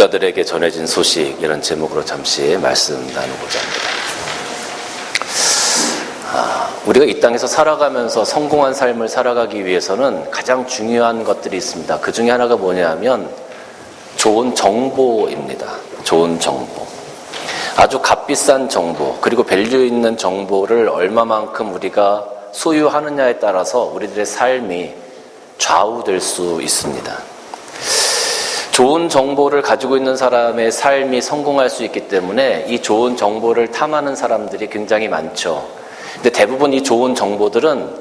목자들에게 전해진 소식, 이런 제목으로 잠시 말씀 나누고자 합니다. 우리가 이 땅에서 살아가면서 성공한 삶을 살아가기 위해서는 가장 중요한 것들이 있습니다. 그 중에 하나가 뭐냐면 좋은 정보입니다. 좋은 정보. 아주 값비싼 정보, 그리고 밸류 있는 정보를 얼마만큼 우리가 소유하느냐에 따라서 우리들의 삶이 좌우될 수 있습니다. 좋은 정보를 가지고 있는 사람의 삶이 성공할 수 있기 때문에 이 좋은 정보를 탐하는 사람들이 굉장히 많죠. 근데 대부분 이 좋은 정보들은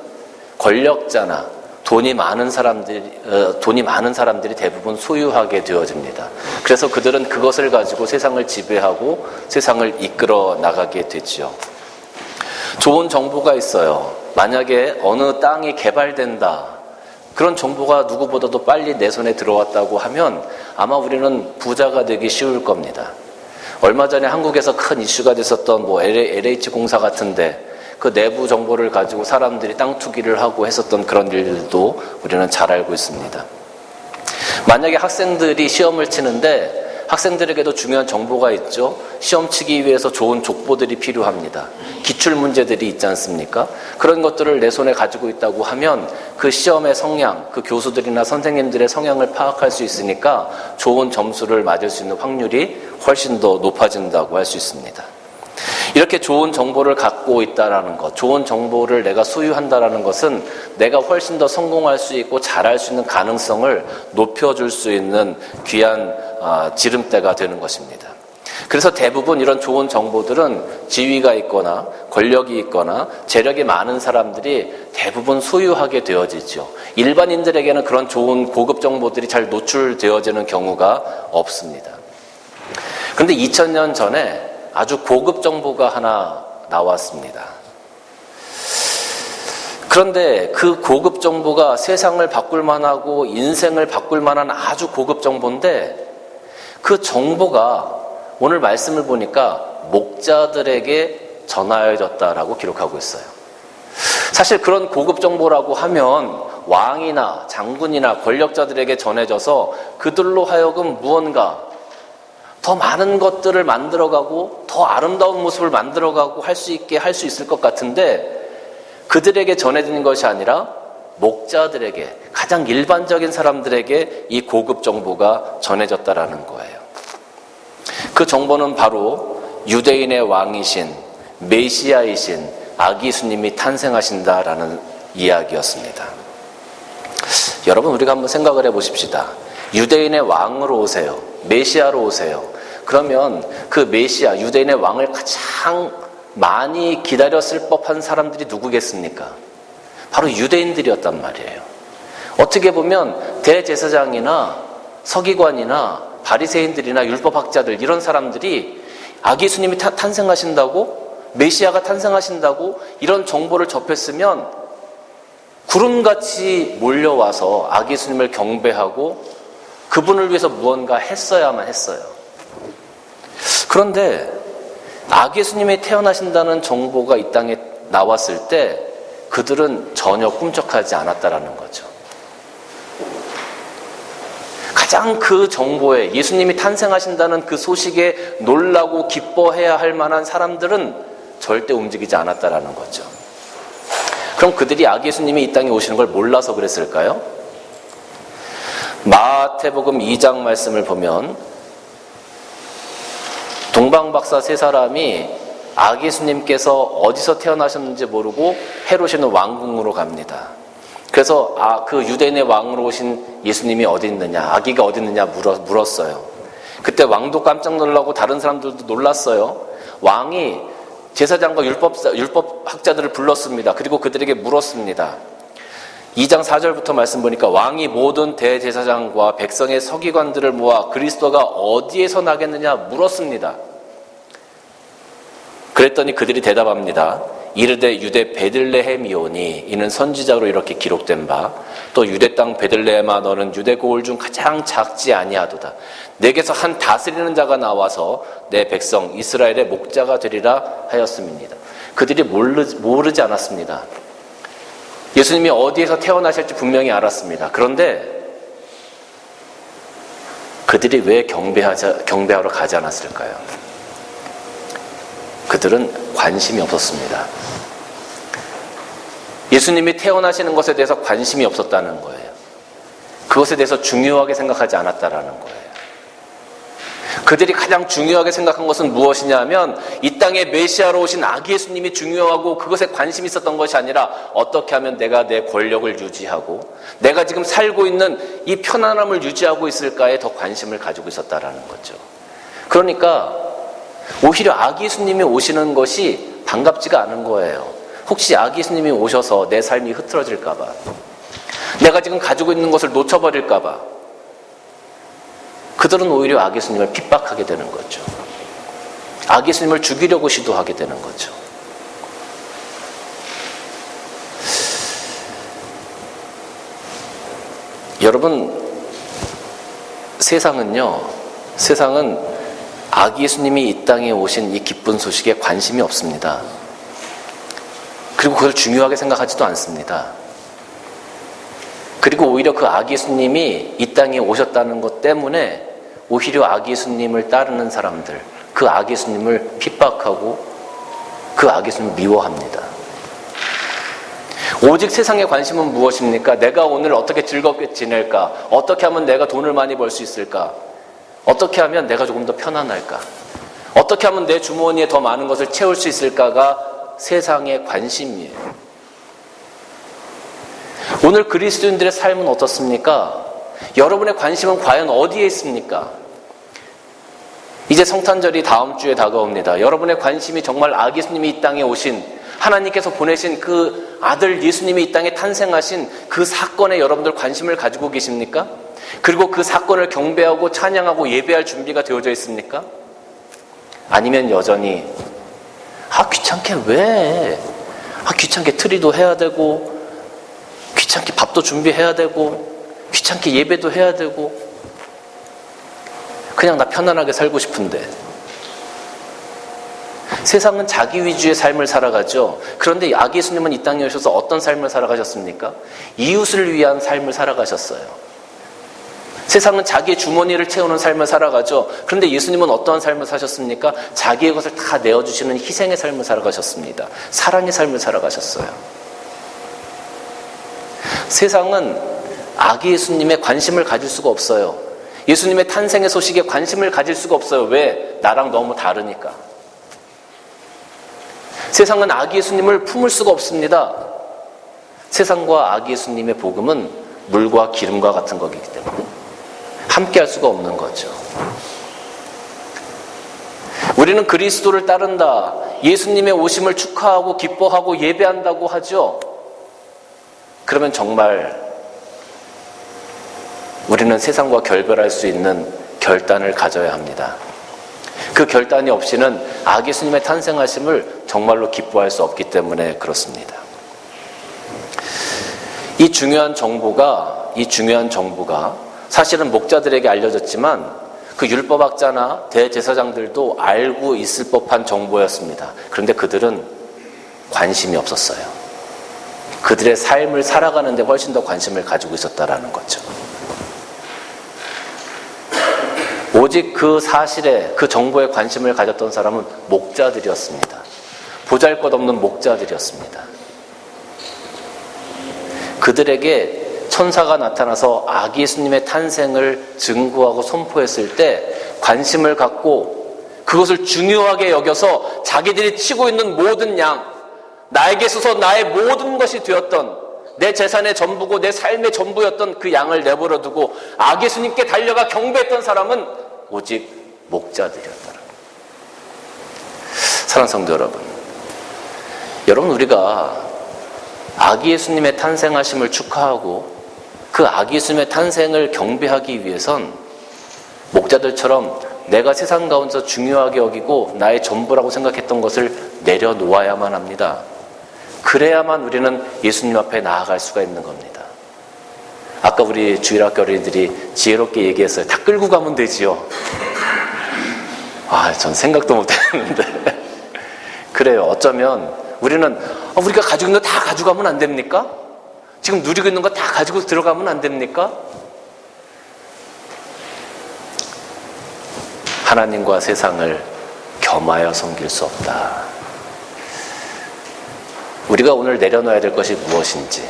권력자나 돈이 많은 사람들이 대부분 소유하게 되어집니다. 그래서 그들은 그것을 가지고 세상을 지배하고 세상을 이끌어 나가게 되죠. 좋은 정보가 있어요. 만약에 어느 땅이 개발된다, 그런 정보가 누구보다도 빨리 내 손에 들어왔다고 하면 아마 우리는 부자가 되기 쉬울 겁니다. 얼마 전에 한국에서 큰 이슈가 됐었던 LH공사 같은데 그 내부 정보를 가지고 사람들이 땅 투기를 하고 했었던 그런 일들도 우리는 잘 알고 있습니다. 만약에 학생들이 시험을 치는데 학생들에게도 중요한 정보가 있죠. 시험 치기 위해서 좋은 족보들이 필요합니다. 기출 문제들이 있지 않습니까? 그런 것들을 내 손에 가지고 있다고 하면 그 시험의 성향, 그 교수들이나 선생님들의 성향을 파악할 수 있으니까 좋은 점수를 맞을 수 있는 확률이 훨씬 더 높아진다고 할 수 있습니다. 이렇게 좋은 정보를 갖고 있다라는 것, 좋은 정보를 내가 소유한다라는 것은 내가 훨씬 더 성공할 수 있고 잘할 수 있는 가능성을 높여줄 수 있는 귀한 지름대가 되는 것입니다. 그래서 대부분 이런 좋은 정보들은 지위가 있거나 권력이 있거나 재력이 많은 사람들이 대부분 소유하게 되어지죠. 일반인들에게는 그런 좋은 고급 정보들이 잘 노출되어지는 경우가 없습니다. 그런데 2000년 전에 아주 고급 정보가 하나 나왔습니다. 그런데 그 고급 정보가 세상을 바꿀 만하고 인생을 바꿀 만한 아주 고급 정보인데 그 정보가 오늘 말씀을 보니까 목자들에게 전하여졌다라고 기록하고 있어요. 사실 그런 고급 정보라고 하면 왕이나 장군이나 권력자들에게 전해져서 그들로 하여금 무언가 더 많은 것들을 만들어가고 더 아름다운 모습을 만들어가고 할 수 있을 것 같은데 그들에게 전해지는 것이 아니라 목자들에게, 가장 일반적인 사람들에게 이 고급 정보가 전해졌다라는 거예요. 그 정보는 바로 유대인의 왕이신 메시아이신 아기 예수님이 탄생하신다라는 이야기였습니다. 여러분, 우리가 한번 생각을 해보십시다. 유대인의 왕으로 오세요. 메시아로 오세요. 그러면 그 메시아, 유대인의 왕을 가장 많이 기다렸을 법한 사람들이 누구겠습니까? 바로 유대인들이었단 말이에요. 어떻게 보면 대제사장이나 서기관이나 바리새인들이나 율법학자들, 이런 사람들이 아기 예수님이 탄생하신다고, 메시아가 탄생하신다고 이런 정보를 접했으면 구름같이 몰려와서 아기 예수님을 경배하고 그분을 위해서 무언가 했어야만 했어요. 그런데 아기 예수님이 태어나신다는 정보가 이 땅에 나왔을 때 그들은 전혀 꿈쩍하지 않았다라는 거죠. 가장 그 정보에, 예수님이 탄생하신다는 그 소식에 놀라고 기뻐해야 할 만한 사람들은 절대 움직이지 않았다라는 거죠. 그럼 그들이 아기 예수님이 이 땅에 오시는 걸 몰라서 그랬을까요? 마태복음 2장 말씀을 보면 동방박사 세 사람이 아기 예수님께서 어디서 태어나셨는지 모르고 헤롯이는 왕궁으로 갑니다. 그래서 그 유대인의 왕으로 오신 예수님이 어디 있느냐, 아기가 어디 있느냐 물었어요. 그때 왕도 깜짝 놀라고 다른 사람들도 놀랐어요. 왕이 제사장과 율법학자들을 불렀습니다. 그리고 그들에게 물었습니다. 2장 4절부터 말씀 보니까 왕이 모든 대제사장과 백성의 서기관들을 모아 그리스도가 어디에서 나겠느냐 물었습니다. 그랬더니 그들이 대답합니다. 이르되 유대 베들레헴이오니 이는 선지자로 이렇게 기록된 바 또 유대 땅 베들레헴아 너는 유대 고을 중 가장 작지 아니하도다. 내게서 한 다스리는 자가 나와서 내 백성 이스라엘의 목자가 되리라 하였음입니다. 그들이 모르지 않았습니다. 예수님이 어디에서 태어나실지 분명히 알았습니다. 그런데 그들이 왜 경배하러 가지 않았을까요? 그들은 관심이 없었습니다. 예수님이 태어나시는 것에 대해서 관심이 없었다는 거예요. 그것에 대해서 중요하게 생각하지 않았다라는 거예요. 그들이 가장 중요하게 생각한 것은 무엇이냐면 이 땅에 메시아로 오신 아기 예수님이 중요하고 그것에 관심이 있었던 것이 아니라 어떻게 하면 내가 내 권력을 유지하고 내가 지금 살고 있는 이 편안함을 유지하고 있을까에 더 관심을 가지고 있었다라는 거죠. 그러니까 오히려 아기 예수님이 오시는 것이 반갑지가 않은 거예요. 혹시 아기 예수님이 오셔서 내 삶이 흐트러질까 봐, 내가 지금 가지고 있는 것을 놓쳐버릴까 봐 그들은 오히려 아기 예수님을 핍박하게 되는 거죠. 아기 예수님을 죽이려고 시도하게 되는 거죠. 여러분, 세상은 아기 예수님이 이 땅에 오신 이 기쁜 소식에 관심이 없습니다. 그리고 그걸 중요하게 생각하지도 않습니다. 그리고 오히려 그 아기 예수님이 이 땅에 오셨다는 것 때문에 오히려 아기 예수님을 따르는 사람들, 그 아기 예수님을 핍박하고 그 아기 예수님을 미워합니다. 오직 세상의 관심은 무엇입니까? 내가 오늘 어떻게 즐겁게 지낼까? 어떻게 하면 내가 돈을 많이 벌 수 있을까? 어떻게 하면 내가 조금 더 편안할까? 어떻게 하면 내 주머니에 더 많은 것을 채울 수 있을까가 세상의 관심이에요. 오늘 그리스도인들의 삶은 어떻습니까? 여러분의 관심은 과연 어디에 있습니까? 이제 성탄절이 다음 주에 다가옵니다. 여러분의 관심이 정말 아기 예수님이 이 땅에 오신, 하나님께서 보내신 그 아들 예수님이 이 땅에 탄생하신 그 사건에 여러분들 관심을 가지고 계십니까? 그리고 그 사건을 경배하고 찬양하고 예배할 준비가 되어져 있습니까? 아니면 여전히 귀찮게 왜? 귀찮게 트리도 해야 되고, 귀찮게 밥도 준비해야 되고, 귀찮게 예배도 해야 되고, 그냥 나 편안하게 살고 싶은데. 세상은 자기 위주의 삶을 살아가죠. 그런데 아기 예수님은 이 땅에 오셔서 어떤 삶을 살아가셨습니까? 이웃을 위한 삶을 살아가셨어요. 세상은 자기의 주머니를 채우는 삶을 살아가죠. 그런데 예수님은 어떠한 삶을 사셨습니까? 자기의 것을 다 내어주시는 희생의 삶을 살아가셨습니다. 사랑의 삶을 살아가셨어요. 세상은 아기 예수님에 관심을 가질 수가 없어요. 예수님의 탄생의 소식에 관심을 가질 수가 없어요. 왜? 나랑 너무 다르니까. 세상은 아기 예수님을 품을 수가 없습니다. 세상과 아기 예수님의 복음은 물과 기름과 같은 거기 때문에 함께 할 수가 없는 거죠. 우리는 그리스도를 따른다, 예수님의 오심을 축하하고 기뻐하고 예배한다고 하죠. 그러면 정말 우리는 세상과 결별할 수 있는 결단을 가져야 합니다. 그 결단이 없이는 아기 예수님의 탄생하심을 정말로 기뻐할 수 없기 때문에 그렇습니다. 이 중요한 정보가 사실은 목자들에게 알려졌지만 그 율법학자나 대제사장들도 알고 있을 법한 정보였습니다. 그런데 그들은 관심이 없었어요. 그들의 삶을 살아가는 데 훨씬 더 관심을 가지고 있었다라는 거죠. 오직 그 사실에, 그 정보에 관심을 가졌던 사람은 목자들이었습니다. 보잘것없는 목자들이었습니다. 그들에게 천사가 나타나서 아기 예수님의 탄생을 증거하고 선포했을 때 관심을 갖고 그것을 중요하게 여겨서 자기들이 치고 있는 모든 양, 나에게 있어서 나의 모든 것이 되었던, 내 재산의 전부고 내 삶의 전부였던 그 양을 내버려 두고 아기 예수님께 달려가 경배했던 사람은 오직 목자들이었다. 사랑하는 성도 여러분, 우리가 아기 예수님의 탄생하심을 축하하고 그 아기 예수님의 탄생을 경배하기 위해선 목자들처럼 내가 세상 가운데서 중요하게 여기고 나의 전부라고 생각했던 것을 내려놓아야만 합니다. 그래야만 우리는 예수님 앞에 나아갈 수가 있는 겁니다. 아까 우리 주일학교 어린이들이 지혜롭게 얘기했어요. 다 끌고 가면 되지요. 전 생각도 못했는데. 그래요. 어쩌면 우리는 우리가 가지고 있는 거 다 가져가면 안 됩니까? 지금 누리고 있는 거 다 가지고 들어가면 안 됩니까? 하나님과 세상을 겸하여 섬길 수 없다. 우리가 오늘 내려놔야 될 것이 무엇인지,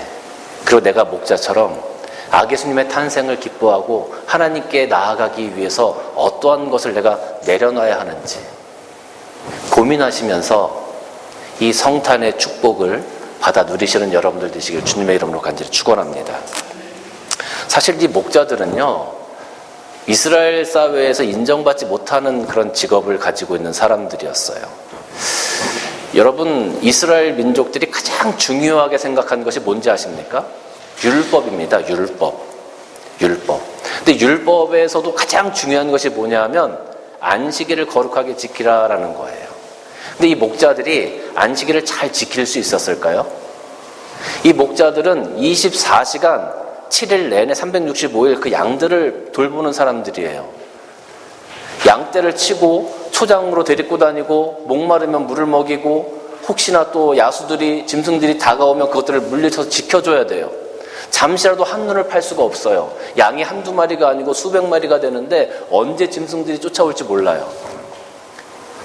그리고 내가 목자처럼 아기수님의 탄생을 기뻐하고 하나님께 나아가기 위해서 어떠한 것을 내가 내려놔야 하는지 고민하시면서 이 성탄의 축복을 받아 누리시는 여러분들 되시길 주님의 이름으로 간절히 축원합니다. 사실 이 목자들은요, 이스라엘 사회에서 인정받지 못하는 그런 직업을 가지고 있는 사람들이었어요. 여러분, 이스라엘 민족들이 가장 중요하게 생각한 것이 뭔지 아십니까? 율법입니다. 율법. 근데 율법에서도 가장 중요한 것이 뭐냐 하면 안식일을 거룩하게 지키라라는 거예요. 근데 이 목자들이 안식일을 잘 지킬 수 있었을까요? 이 목자들은 24시간 7일 내내 365일 그 양들을 돌보는 사람들이에요. 양떼를 치고 초장으로 데리고 다니고 목마르면 물을 먹이고 혹시나 또 야수들이 짐승들이 다가오면 그것들을 물리쳐서 지켜줘야 돼요. 잠시라도 한눈을 팔 수가 없어요. 양이 한두 마리가 아니고 수백 마리가 되는데 언제 짐승들이 쫓아올지 몰라요.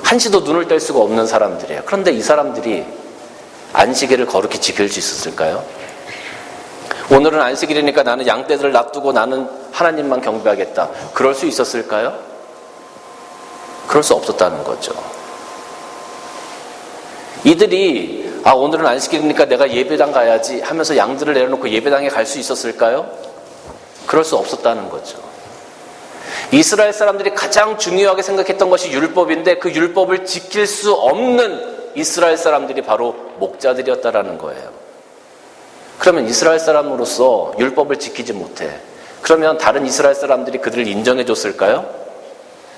한시도 눈을 뗄 수가 없는 사람들이에요. 그런데 이 사람들이 안식일을 거룩히 지킬 수 있었을까요? 오늘은 안식일이니까 나는 양떼들을 놔두고 나는 하나님만 경배하겠다. 그럴 수 있었을까요? 그럴 수 없었다는 거죠. 이들이 오늘은 안식일이니까 내가 예배당 가야지 하면서 양들을 내려놓고 예배당에 갈 수 있었을까요? 그럴 수 없었다는 거죠. 이스라엘 사람들이 가장 중요하게 생각했던 것이 율법인데 그 율법을 지킬 수 없는 이스라엘 사람들이 바로 목자들이었다라는 거예요. 그러면 이스라엘 사람으로서 율법을 지키지 못해. 그러면 다른 이스라엘 사람들이 그들을 인정해 줬을까요?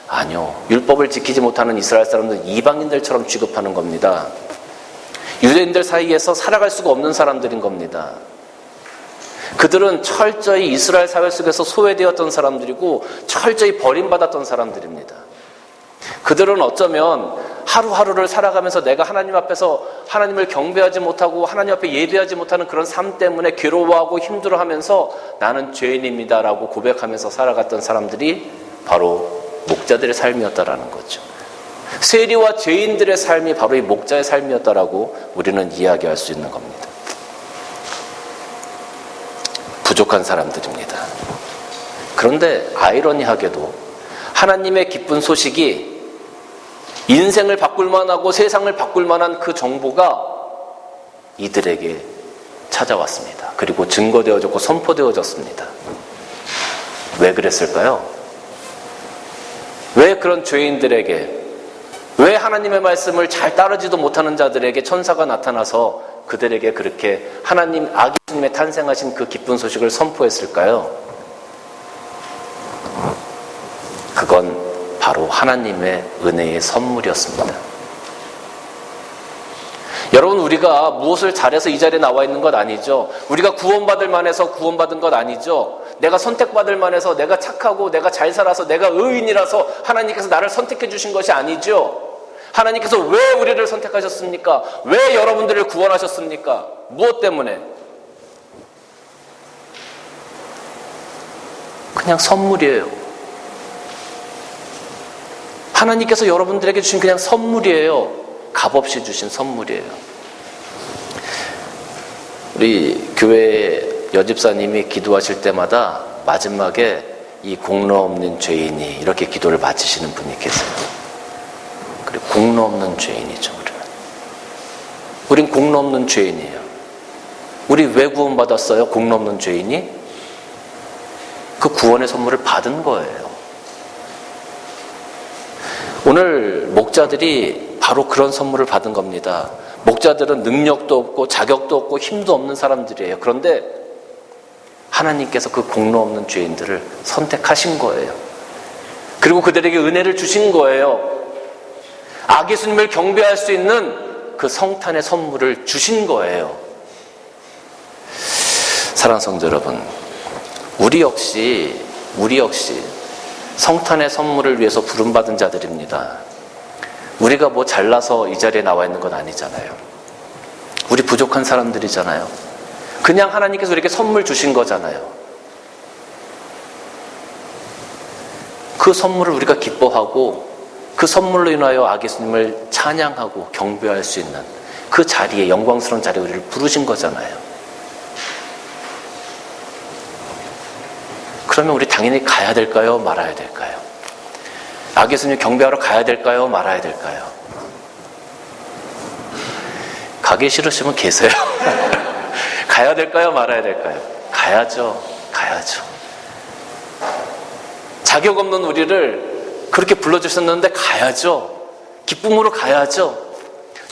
아니요. 율법을 지키지 못하는 이스라엘 사람들은 이방인들처럼 취급하는 겁니다. 유대인들 사이에서 살아갈 수가 없는 사람들인 겁니다. 그들은 철저히 이스라엘 사회 속에서 소외되었던 사람들이고 철저히 버림받았던 사람들입니다. 그들은 어쩌면 하루하루를 살아가면서 내가 하나님 앞에서 하나님을 경배하지 못하고 하나님 앞에 예배하지 못하는 그런 삶 때문에 괴로워하고 힘들어하면서 나는 죄인입니다라고 고백하면서 살아갔던 사람들이 바로 목자들의 삶이었다라는 거죠. 세리와 죄인들의 삶이 바로 이 목자의 삶이었다라고 우리는 이야기할 수 있는 겁니다. 부족한 사람들입니다. 그런데 아이러니하게도 하나님의 기쁜 소식이 인생을 바꿀 만하고 세상을 바꿀 만한 그 정보가 이들에게 찾아왔습니다. 그리고 증거되어졌고 선포되어졌습니다. 왜 그랬을까요? 왜 그런 죄인들에게, 왜 하나님의 말씀을 잘 따르지도 못하는 자들에게 천사가 나타나서 그들에게 그렇게 하나님, 아기 예수님의 탄생하신 그 기쁜 소식을 선포했을까요? 그건 바로 하나님의 은혜의 선물이었습니다. 여러분, 우리가 무엇을 잘해서 이 자리에 나와 있는 것 아니죠. 우리가 구원받을 만해서 구원받은 것 아니죠. 내가 선택받을 만해서, 내가 착하고 내가 잘 살아서 내가 의인이라서 하나님께서 나를 선택해 주신 것이 아니죠. 하나님께서 왜 우리를 선택하셨습니까? 왜 여러분들을 구원하셨습니까? 무엇 때문에? 그냥 선물이에요. 하나님께서 여러분들에게 주신 그냥 선물이에요. 값없이 주신 선물이에요. 우리 교회 여집사님이 기도하실 때마다 마지막에 이 공로 없는 죄인이 이렇게 기도를 마치시는 분이 계세요. 그리고 공로 없는 죄인이죠. 우린 공로 없는 죄인이에요. 우리 왜 구원받았어요? 공로 없는 죄인이? 그 구원의 선물을 받은 거예요. 오늘 목자들이 바로 그런 선물을 받은 겁니다. 목자들은 능력도 없고 자격도 없고 힘도 없는 사람들이에요. 그런데 하나님께서 그 공로 없는 죄인들을 선택하신 거예요. 그리고 그들에게 은혜를 주신 거예요. 아기 예수님을 경배할 수 있는 그 성탄의 선물을 주신 거예요. 사랑하는 성도 여러분, 우리 역시 성탄의 선물을 위해서 부름받은 자들입니다. 우리가 뭐 잘나서 이 자리에 나와 있는 건 아니잖아요. 우리 부족한 사람들이잖아요. 그냥 하나님께서 이렇게 선물 주신 거잖아요. 그 선물을 우리가 기뻐하고 그 선물로 인하여 아기 예수님을 찬양하고 경배할 수 있는 그 자리에, 영광스러운 자리에 우리를 부르신 거잖아요. 그러면 우리 당연히 가야 될까요? 말아야 될까요? 아기 예수님 경배하러 가야 될까요? 말아야 될까요? 가기 싫으시면 계세요. 가야 될까요? 말아야 될까요? 가야죠. 가야죠. 자격 없는 우리를 그렇게 불러주셨는데 가야죠. 기쁨으로 가야죠.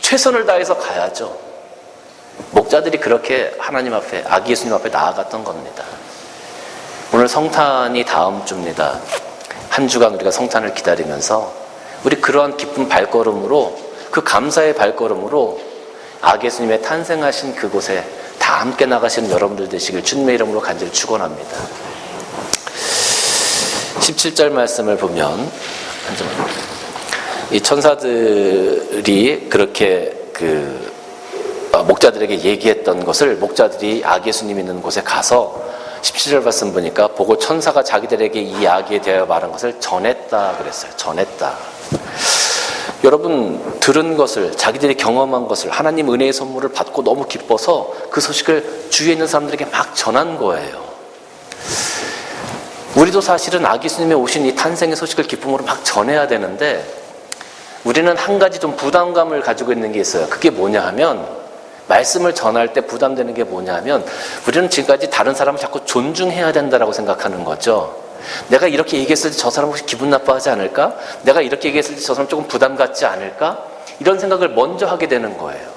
최선을 다해서 가야죠. 목자들이 그렇게 하나님 앞에, 아기 예수님 앞에 나아갔던 겁니다. 오늘 성탄이 다음 주입니다. 한 주간 우리가 성탄을 기다리면서 우리 그러한 기쁜 발걸음으로, 그 감사의 발걸음으로 아기 예수님의 탄생하신 그곳에 다 함께 나가시는 여러분들 되시길 주님의 이름으로 간절히 축원합니다. 17절 말씀을 보면, 이 천사들이 그렇게 목자들에게 얘기했던 것을 목자들이 아기 예수님 있는 곳에 가서 17절 말씀 보니까 보고 천사가 자기들에게 이 아기에 대하여 말한 것을 전했다 그랬어요. 전했다. 여러분, 들은 것을, 자기들이 경험한 것을, 하나님 은혜의 선물을 받고 너무 기뻐서 그 소식을 주위에 있는 사람들에게 막 전한 거예요. 우리도 사실은 아기 예수님의 오신 이 탄생의 소식을 기쁨으로 막 전해야 되는데, 우리는 한 가지 좀 부담감을 가지고 있는 게 있어요. 그게 뭐냐 하면, 말씀을 전할 때 부담되는 게 뭐냐 하면, 우리는 지금까지 다른 사람을 자꾸 존중해야 된다라고 생각하는 거죠. 내가 이렇게 얘기했을 때 저 사람 혹시 기분 나빠하지 않을까? 내가 이렇게 얘기했을 때 저 사람 조금 부담 갖지 않을까? 이런 생각을 먼저 하게 되는 거예요.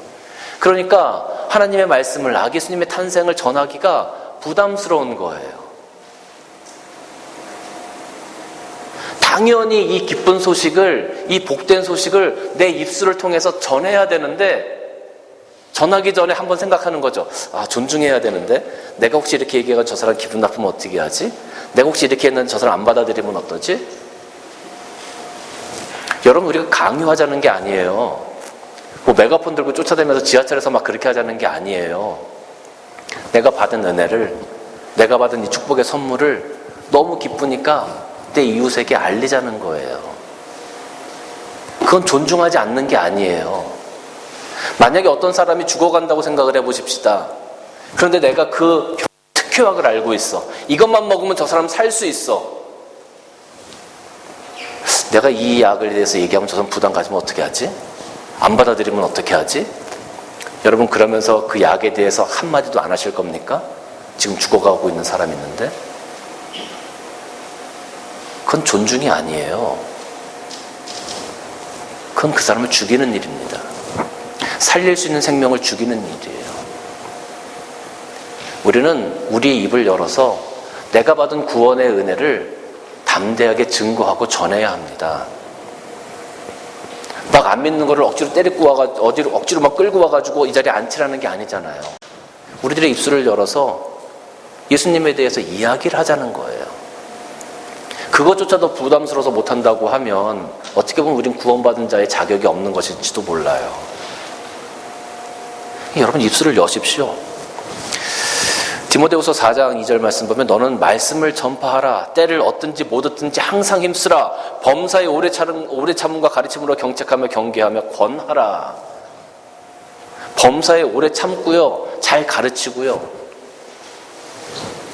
그러니까 하나님의 말씀을, 아기 예수님의 탄생을 전하기가 부담스러운 거예요. 당연히 이 기쁜 소식을, 이 복된 소식을 내 입술을 통해서 전해야 되는데, 전하기 전에 한번 생각하는 거죠. 아, 존중해야 되는데 내가 혹시 이렇게 얘기해서 저 사람 기분 나쁘면 어떻게 하지? 내가 혹시 이렇게 했는데 저 사람 안 받아들이면 어떠지? 여러분, 우리가 강요하자는 게 아니에요. 뭐 메가폰 들고 쫓아다니면서 지하철에서 막 그렇게 하자는 게 아니에요. 내가 받은 은혜를, 내가 받은 이 축복의 선물을 너무 기쁘니까 내 이웃에게 알리자는 거예요. 그건 존중하지 않는 게 아니에요. 만약에 어떤 사람이 죽어간다고 생각을 해보십시다. 그런데 내가 그 특효약을 알고 있어. 이것만 먹으면 저 사람 살 수 있어. 내가 이 약을 대해서 얘기하면 저 사람 부담 가지면 어떻게 하지? 안 받아들이면 어떻게 하지? 여러분, 그러면서 그 약에 대해서 한마디도 안 하실 겁니까? 지금 죽어가고 있는 사람이 있는데? 그건 존중이 아니에요. 그건 그 사람을 죽이는 일입니다. 살릴 수 있는 생명을 죽이는 일이에요. 우리는 우리의 입을 열어서 내가 받은 구원의 은혜를 담대하게 증거하고 전해야 합니다. 막 안 믿는 거를 억지로 때리고 와가지고, 억지로 막 끌고 와가지고 이 자리에 앉히라는 게 아니잖아요. 우리들의 입술을 열어서 예수님에 대해서 이야기를 하자는 거예요. 그것조차도 부담스러워서 못한다고 하면 어떻게 보면 우린 구원받은 자의 자격이 없는 것일지도 몰라요. 여러분, 입술을 여십시오. 디모데후서 4장 2절 말씀 보면, 너는 말씀을 전파하라. 때를 얻든지 못 얻든지 항상 힘쓰라. 범사의 오래 참음과 가르침으로 경책하며 경계하며 권하라. 범사에 오래 참고요, 잘 가르치고요,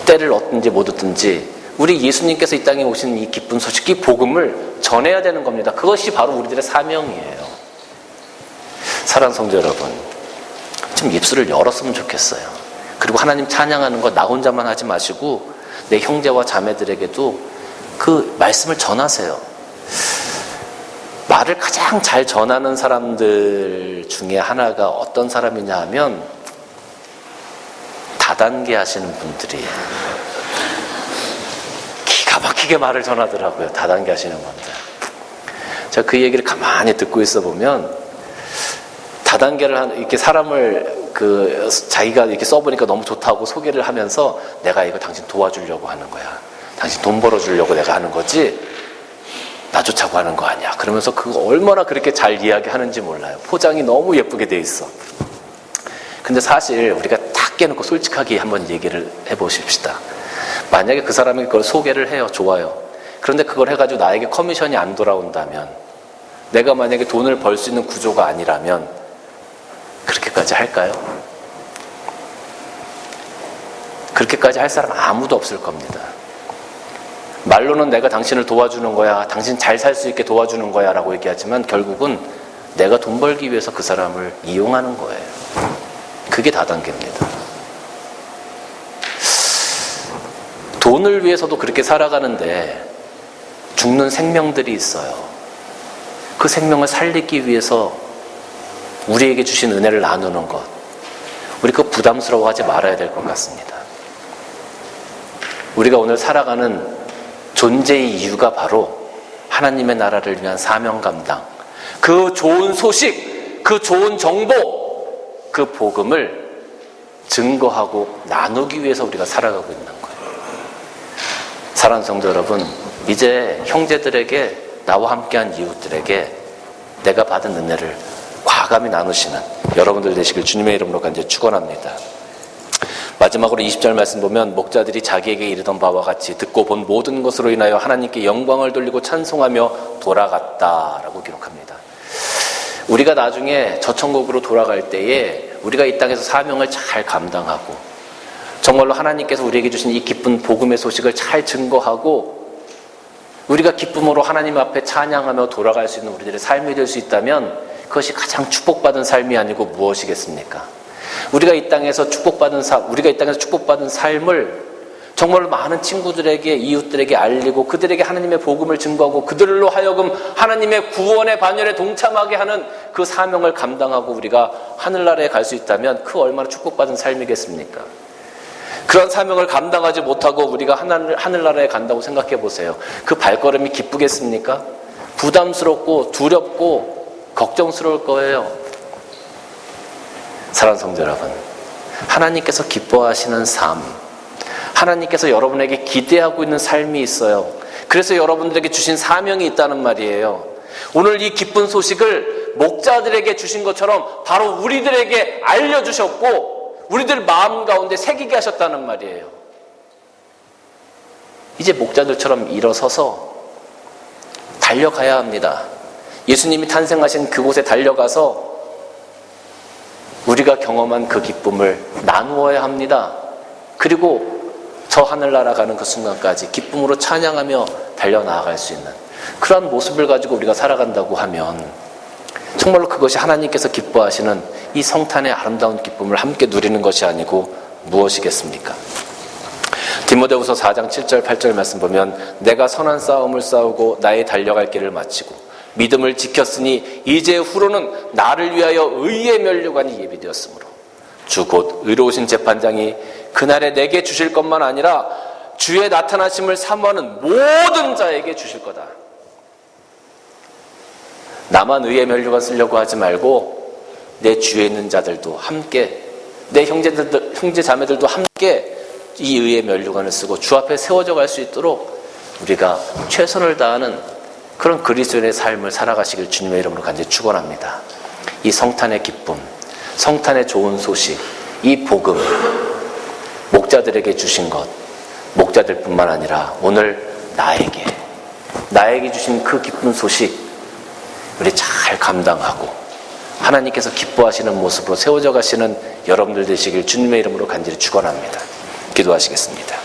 때를 얻든지 못 얻든지 우리 예수님께서 이 땅에 오신 이 기쁜 소식, 이 복음을 전해야 되는 겁니다. 그것이 바로 우리들의 사명이에요. 사랑하는 성도 여러분, 좀 입술을 열었으면 좋겠어요. 그리고 하나님 찬양하는 거 나 혼자만 하지 마시고 내 형제와 자매들에게도 그 말씀을 전하세요. 말을 가장 잘 전하는 사람들 중에 하나가 어떤 사람이냐 하면 다단계 하시는 분들이에요. 기가 막히게 말을 전하더라고요. 다단계 하시는 분들. 제가 그 얘기를 가만히 듣고 있어 보면 다단계를 이렇게 사람을 자기가 이렇게 써보니까 너무 좋다고 소개를 하면서 내가 이거 당신 도와주려고 하는 거야. 당신 돈 벌어주려고 내가 하는 거지 나 좋자고 하는 거 아니야. 그러면서 그거 얼마나 그렇게 잘 이야기하는지 몰라요. 포장이 너무 예쁘게 돼 있어. 근데 사실 우리가 딱 깨놓고 솔직하게 한번 얘기를 해보십시다. 만약에 그 사람이 그걸 소개를 해요. 좋아요. 그런데 그걸 해가지고 나에게 커미션이 안 돌아온다면 내가 만약에 돈을 벌 수 있는 구조가 아니라면 그렇게까지 할까요? 그렇게까지 할 사람 아무도 없을 겁니다. 말로는 내가 당신을 도와주는 거야, 당신 잘 살 수 있게 도와주는 거야 라고 얘기하지만 결국은 내가 돈 벌기 위해서 그 사람을 이용하는 거예요. 그게 다단계입니다. 돈을 위해서도 그렇게 살아가는데 죽는 생명들이 있어요. 그 생명을 살리기 위해서 우리에게 주신 은혜를 나누는 것, 우리 그거 부담스러워하지 말아야 될 것 같습니다. 우리가 오늘 살아가는 존재의 이유가 바로 하나님의 나라를 위한 사명 감당, 그 좋은 소식, 그 좋은 정보, 그 복음을 증거하고 나누기 위해서 우리가 살아가고 있는 거예요. 사랑하는 성도 여러분, 이제 형제들에게, 나와 함께한 이웃들에게 내가 받은 은혜를 과감히 나누시는 여러분들 되시길 주님의 이름으로 간절히 축원합니다. 마지막으로 20절 말씀 보면 목자들이 자기에게 이르던 바와 같이 듣고 본 모든 것으로 인하여 하나님께 영광을 돌리고 찬송하며 돌아갔다라고 기록합니다. 우리가 나중에 저 천국으로 돌아갈 때에 우리가 이 땅에서 사명을 잘 감당하고 정말로 하나님께서 우리에게 주신 이 기쁜 복음의 소식을 잘 증거하고 우리가 기쁨으로 하나님 앞에 찬양하며 돌아갈 수 있는 우리들의 삶이 될 수 있다면 그것이 가장 축복받은 삶이 아니고 무엇이겠습니까? 우리가 이 땅에서 축복받은 삶을 정말로 많은 친구들에게, 이웃들에게 알리고 그들에게 하나님의 복음을 증거하고 그들로 하여금 하나님의 구원의 반열에 동참하게 하는 그 사명을 감당하고 우리가 하늘나라에 갈 수 있다면 그 얼마나 축복받은 삶이겠습니까? 그런 사명을 감당하지 못하고 우리가 하늘나라에 간다고 생각해 보세요. 그 발걸음이 기쁘겠습니까? 부담스럽고 두렵고 걱정스러울 거예요. 사랑하는 성도 여러분, 하나님께서 기뻐하시는 삶, 하나님께서 여러분에게 기대하고 있는 삶이 있어요. 그래서 여러분들에게 주신 사명이 있다는 말이에요. 오늘 이 기쁜 소식을 목자들에게 주신 것처럼 바로 우리들에게 알려주셨고 우리들 마음 가운데 새기게 하셨다는 말이에요. 이제 목자들처럼 일어서서 달려가야 합니다. 예수님이 탄생하신 그곳에 달려가서 우리가 경험한 그 기쁨을 나누어야 합니다. 그리고 저 하늘나라 가는 그 순간까지 기쁨으로 찬양하며 달려나아갈 수 있는 그러한 모습을 가지고 우리가 살아간다고 하면 정말로 그것이 하나님께서 기뻐하시는 이 성탄의 아름다운 기쁨을 함께 누리는 것이 아니고 무엇이겠습니까? 디모데후서 4장 7절 8절 말씀 보면 내가 선한 싸움을 싸우고 나의 달려갈 길을 마치고 믿음을 지켰으니 이제 후로는 나를 위하여 의의 면류관이 예비되었으므로 주 곧 의로우신 재판장이 그날에 내게 주실 것만 아니라 주의 나타나심을 사모하는 모든 자에게 주실 거다. 나만 의의 면류관 쓰려고 하지 말고 내 주위에 있는 자들도 함께, 내 형제 자매들도 함께 이 의의 면류관을 쓰고 주 앞에 세워져 갈 수 있도록 우리가 최선을 다하는 그런 그리스도인의 삶을 살아가시길 주님의 이름으로 간절히 축원합니다. 이 성탄의 기쁨, 성탄의 좋은 소식, 이 복음, 목자들에게 주신 것, 목자들뿐만 아니라 오늘 나에게 주신 그 기쁜 소식 우리 잘 감당하고 하나님께서 기뻐하시는 모습으로 세워져 가시는 여러분들 되시길 주님의 이름으로 간절히 축원합니다. 기도하시겠습니다.